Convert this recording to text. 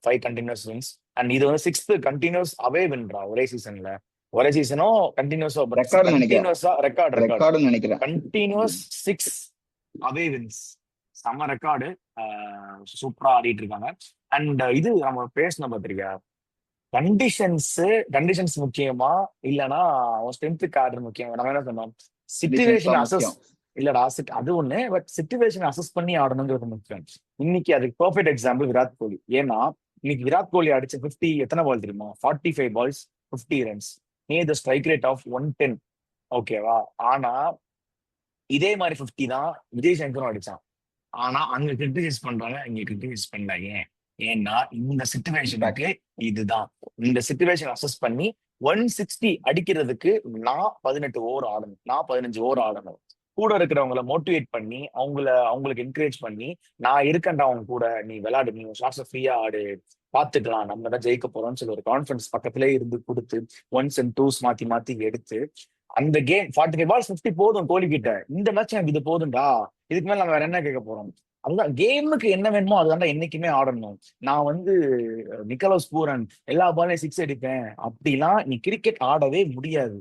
5 continuous wins. And இது வந்து 6th continuous அவே வின்ரா ஒரே சீசன்ல. ஒரே சீசனும் கண்டினியூஸா ரெக்கார்டுன்னு நினைக்கிறேன். கண்டினியூஸா ரெக்கார்டு ரெக்கார்டுன்னு நினைக்கிறேன். கண்டினியூஸ் 6 அவே வின்ஸ். செம்ம ரெக்கார்டு. சூப்பரா ஆடிட்டு இருக்காங்க. அண்ட் இது நம்ம பேசணும் பார்த்திருக்கியா, கண்டிஷன்ஸ் முக்கியமா இல்லைன்னா அவன் ஸ்ட்ரென்த்துக்கு ஆடுறது முக்கியம். நம்ம என்ன சொன்னோம், டிசன்ஸ் சிச்சுவேஷன் தான் அசஸ். முக்கியம். இல்லடா அது ஒண்ணு, பட் சிச்சுவேஷன் அசஸ் பண்ணி ஆடணுங்கிறது முக்கியம். இன்னைக்கு அதுக்கு பெர்ஃபெக்ட் எக்ஸாம்பிள் விராட் கோலி. ஏன்னா இன்னைக்கு விராட் கோலி அடிச்ச 50 எத்தனை பால் தெரியுமா? 45 balls 50 runs. The strike rate of 110. ஓகேவா? ஆனா இதே மாதிரி 50 தான் விஜய் சங்கரும் அடிச்சான். ஆனா அங்க கிரிட்டிசைஸ் பண்றாங்க, இங்க கிரிட்டிசைஸ் பண்ணல. ஏன்னா இந்த இம்பாக்ட். சிச்சுவேஷனுக்கு இதுதான். இந்த சிச்சுவேஷன் அசஸ் பண்ணி 160 அடிக்கிறதுக்கு நான் 18 ஓவர் ஆடணும், நான் 15 ஓவர் ஆடணும். கூட இருக்கிறவங்கள மோட்டிவேட் பண்ணி அவங்களுக்கு என்கரேஜ் பண்ணி, நான் இருக்கேன்டா அவங்க கூட, நீ விளையாடு, நீ ஷாட்ஸ் ஃப்ரீயா ஆடு, பாத்துக்கலாம், நம்ம தான் ஜெயிக்க போறோம்னு சொல்லி ஒரு கான்பிடன்ஸ் பக்கத்திலே இருந்து கொடுத்து 1s and 2s மாத்தி மாத்தி எடுத்து அந்த கேம் 45 balls 50 போதும் கோலி கிட்ட. இந்த மேட்ச் எனக்கு இது போதும்டா, இதுக்கு மேல நம்ம வேற என்ன கேட்க போறோம்? அதுதான் கேமுக்கு என்ன வேணுமோ அதுதான்டா என்னைக்குமே ஆடணும். நான் வந்து நிக்கலஸ் பூரன் எல்லா பாலையும் 6 அடிப்பேன் அப்படிலாம் நீ கிரிக்கெட் ஆடவே முடியாது.